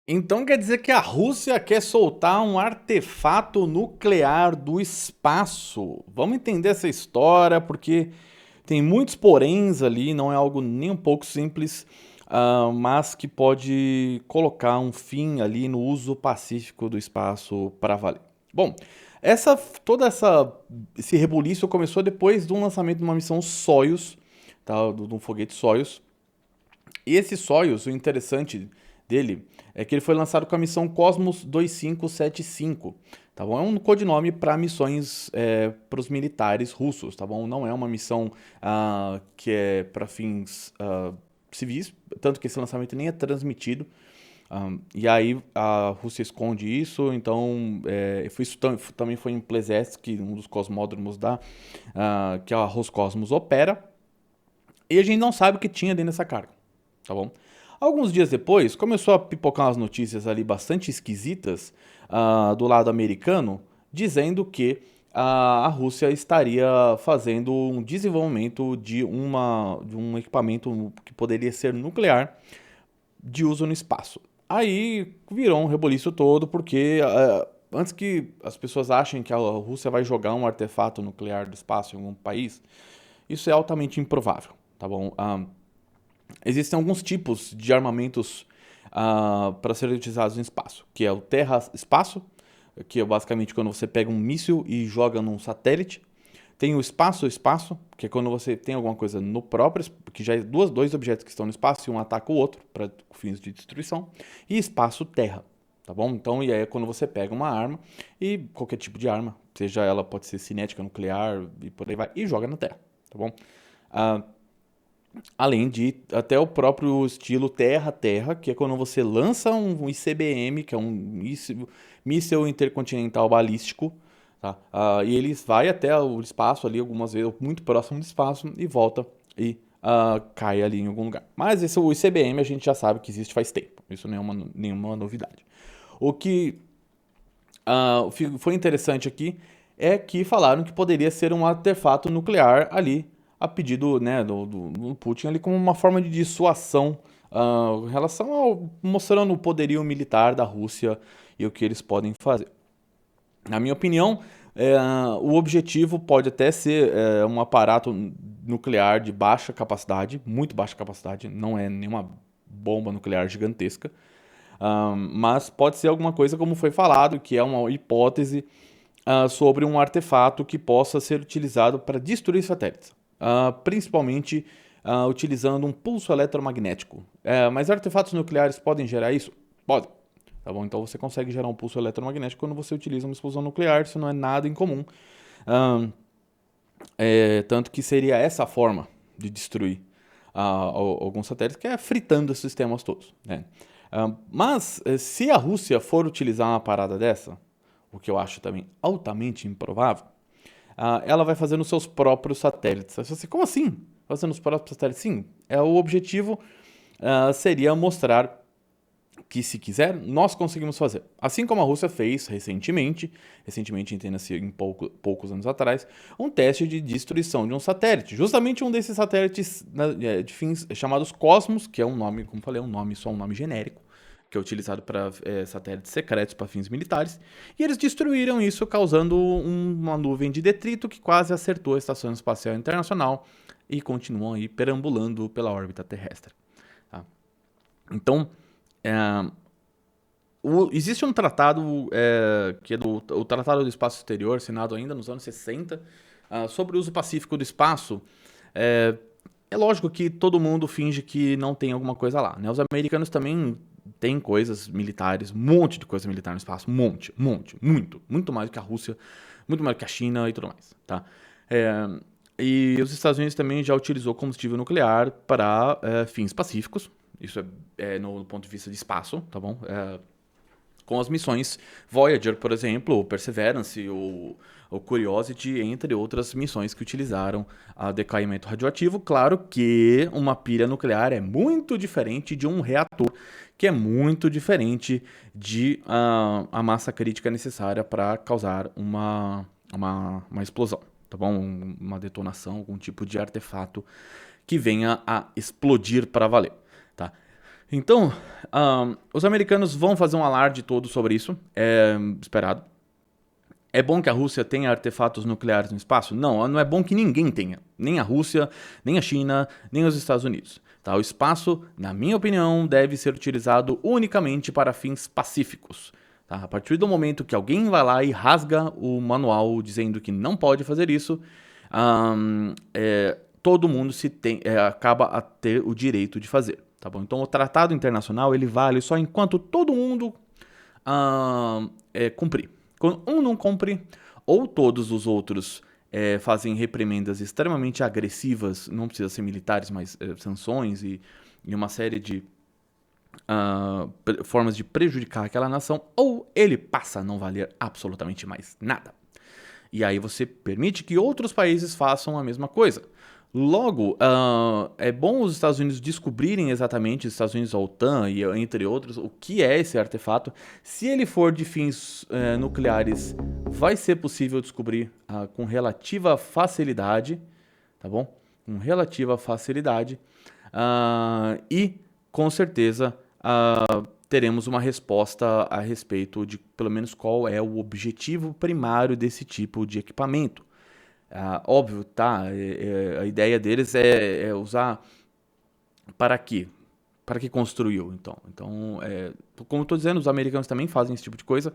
Então quer dizer que a Rússia quer soltar um artefato nuclear do espaço. Vamos entender essa história, porque tem muitos poréns ali, não é algo nem um pouco simples, mas que pode colocar um fim ali no uso pacífico do espaço para valer. Bom, essa, toda essa esse rebuliço começou depois do lançamento de uma missão Soyuz, tá, de um foguete Soyuz. E esse Soyuz, o interessante dele é que ele foi lançado com a missão Cosmos 2575, tá bom? É um codinome para missões para os militares russos, tá bom? Não é uma missão que é para fins civis, tanto que esse lançamento nem é transmitido. E aí a Rússia esconde isso, então isso também foi em Plesetsk, um dos cosmódromos que a Roscosmos opera, e a gente não sabe o que tinha dentro dessa carga, tá bom? Alguns dias depois, começou a pipocar umas notícias ali bastante esquisitas do lado americano, dizendo que a Rússia estaria fazendo um desenvolvimento de um equipamento que poderia ser nuclear de uso no espaço. Aí virou um reboliço todo, porque antes que as pessoas achem que a Rússia vai jogar um artefato nuclear do espaço em algum país, isso é altamente improvável, tá bom? Existem alguns tipos de armamentos para serem utilizados no espaço, que é o terra-espaço, que é basicamente quando você pega um míssil e joga num satélite. Tem o espaço-espaço, que é quando você tem alguma coisa no próprio, que já é dois objetos que estão no espaço e um ataca o outro para fins de destruição. E espaço-terra, tá bom? Então, e aí é quando você pega uma arma, e qualquer tipo de arma, seja ela pode ser cinética, nuclear e por aí vai, e joga na terra, tá bom? Ah, Além de até o próprio estilo terra-terra, que é quando você lança um ICBM, que é um míssil intercontinental balístico, tá? E ele vai até o espaço ali algumas vezes, muito próximo do espaço, e volta e cai ali em algum lugar. Mas o ICBM a gente já sabe que existe faz tempo, isso não é nenhuma novidade. O que foi interessante aqui é que falaram que poderia ser um artefato nuclear ali, a pedido, né, do Putin, ali como uma forma de dissuasão em relação ao mostrando o poderio militar da Rússia e o que eles podem fazer. Na minha opinião, o objetivo pode até ser um aparato nuclear de baixa capacidade, muito baixa capacidade, não é nenhuma bomba nuclear gigantesca, mas pode ser alguma coisa como foi falado, que é uma hipótese sobre um artefato que possa ser utilizado para destruir satélites, principalmente utilizando um pulso eletromagnético. Mas artefatos nucleares podem gerar isso? Podem. Tá bom? Então você consegue gerar um pulso eletromagnético quando você utiliza uma explosão nuclear, isso não é nada incomum. Ah, Tanto que seria essa forma de destruir alguns satélites, que é fritando os sistemas todos. Né? Mas se a Rússia for utilizar uma parada dessa, o que eu acho também altamente improvável, ela vai fazer nos seus próprios satélites. Você, como assim? Fazendo nos próprios satélites? Sim, o objetivo seria mostrar que, se quiser, nós conseguimos fazer. Assim como a Rússia fez recentemente entenda-se em poucos anos atrás, um teste de destruição de um satélite. Justamente um desses satélites de fins chamados Cosmos, que é um nome, como falei, só um nome genérico, que é utilizado para satélites secretos para fins militares, e eles destruíram isso, causando uma nuvem de detrito que quase acertou a Estação Espacial Internacional e continuam aí perambulando pela órbita terrestre. Tá? Então, é, existe um tratado que é o Tratado do Espaço Exterior, assinado ainda nos anos 60, sobre o uso pacífico do espaço. É, é lógico que todo mundo finge que não tem alguma coisa lá, né? Os americanos também têm coisas militares, um monte de coisa militar no espaço, um monte, muito mais do que a Rússia, muito mais do que a China e tudo mais, tá? É, e os Estados Unidos também já utilizou combustível nuclear para fins pacíficos, isso no ponto de vista de espaço, tá bom? Com as missões Voyager, por exemplo, o Perseverance, o Curiosity, entre outras missões que utilizaram decaimento radioativo. Claro que uma pilha nuclear é muito diferente de um reator, que é muito diferente de a massa crítica necessária para causar uma explosão, tá bom? Uma detonação, algum tipo de artefato que venha a explodir para valer, tá? Então, os americanos vão fazer um alarde todo sobre isso, é esperado. É bom que a Rússia tenha artefatos nucleares no espaço? Não, não é bom que ninguém tenha. Nem a Rússia, nem a China, nem os Estados Unidos. Tá? O espaço, na minha opinião, deve ser utilizado unicamente para fins pacíficos. Tá? A partir do momento que alguém vai lá e rasga o manual dizendo que não pode fazer isso, todo mundo acaba a ter o direito de fazer. Tá bom? Então o tratado internacional ele vale só enquanto todo mundo cumprir. Quando um não cumpre, ou todos os outros fazem reprimendas extremamente agressivas, não precisa ser militares, mas sanções e uma série de formas de prejudicar aquela nação, ou ele passa a não valer absolutamente mais nada. E aí você permite que outros países façam a mesma coisa. Logo, é bom os Estados Unidos descobrirem exatamente, os Estados Unidos, a OTAN e entre outros, o que é esse artefato. Se ele for de fins nucleares, vai ser possível descobrir com relativa facilidade, tá bom? Com relativa facilidade. E, com certeza, teremos uma resposta a respeito de, pelo menos, qual é o objetivo primário desse tipo de equipamento. Óbvio, tá? A ideia deles é usar para quê? Para que construiu, então? Então, como eu estou dizendo, os americanos também fazem esse tipo de coisa.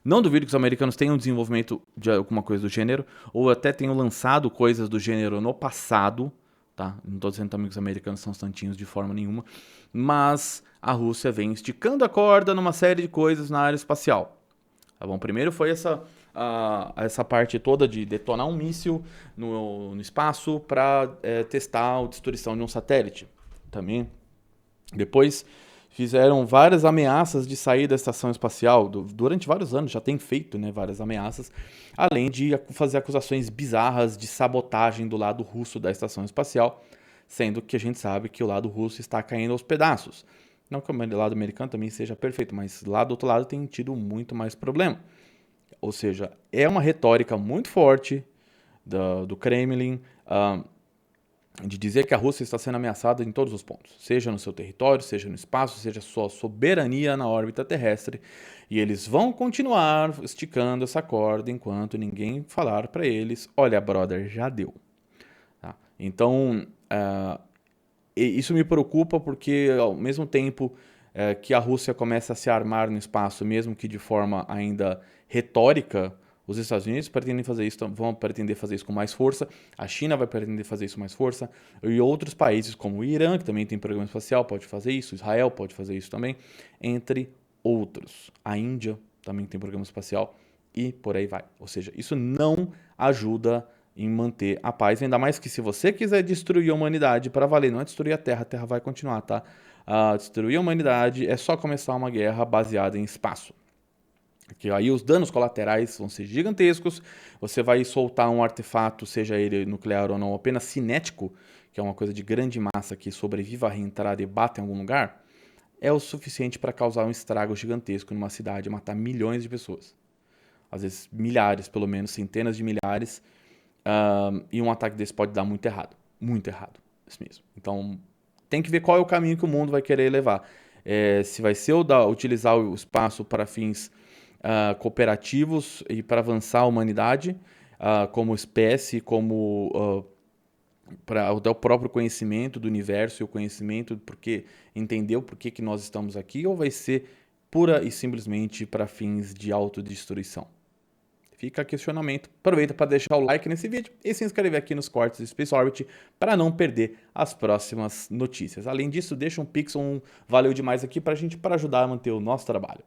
Não duvido que os americanos tenham desenvolvimento de alguma coisa do gênero, ou até tenham lançado coisas do gênero no passado, tá? Não estou dizendo também que os americanos são santinhos de forma nenhuma, mas a Rússia vem esticando a corda numa série de coisas na área espacial. Tá bom? Primeiro foi essa parte toda de detonar um míssil no espaço para testar a destruição de um satélite. Também. Depois fizeram várias ameaças de sair da estação espacial. Durante vários anos já tem feito, né, várias ameaças. Além de fazer acusações bizarras de sabotagem do lado russo da estação espacial. Sendo que a gente sabe que o lado russo está caindo aos pedaços. Não que o lado americano também seja perfeito, mas lá do outro lado tem tido muito mais problema. Ou seja, é uma retórica muito forte do Kremlin de dizer que a Rússia está sendo ameaçada em todos os pontos, seja no seu território, seja no espaço, seja sua soberania na órbita terrestre, e eles vão continuar esticando essa corda enquanto ninguém falar para eles, olha, brother, já deu. Tá? Então, isso me preocupa porque, ao mesmo tempo que a Rússia começa a se armar no espaço, mesmo que de forma ainda retórica, os Estados Unidos vão pretender fazer isso com mais força, a China vai pretender fazer isso com mais força, e outros países como o Irã, que também tem programa espacial, pode fazer isso, Israel pode fazer isso também, entre outros. A Índia também tem programa espacial e por aí vai. Ou seja, isso não ajuda em manter a paz, ainda mais que se você quiser destruir a humanidade para valer, não é destruir a Terra vai continuar, tá? Destruir a humanidade é só começar uma guerra baseada em espaço. Que aí os danos colaterais vão ser gigantescos, você vai soltar um artefato, seja ele nuclear ou não, apenas cinético, que é uma coisa de grande massa que sobreviva a reentrada e bata em algum lugar, é o suficiente para causar um estrago gigantesco numa cidade, matar milhões de pessoas. Às vezes milhares, pelo menos, centenas de milhares, e um ataque desse pode dar muito errado. Muito errado, isso mesmo. Então, tem que ver qual é o caminho que o mundo vai querer levar. Se vai ser utilizar o espaço para fins cooperativos e para avançar a humanidade como espécie, como para o próprio conhecimento do universo e o conhecimento porque entender o porquê que nós estamos aqui, ou vai ser pura e simplesmente para fins de autodestruição? Fica questionamento. Aproveita para deixar o like nesse vídeo e se inscrever aqui nos cortes do Space Orbit para não perder as próximas notícias. Além disso, deixa um pix, valeu demais aqui para ajudar a manter o nosso trabalho.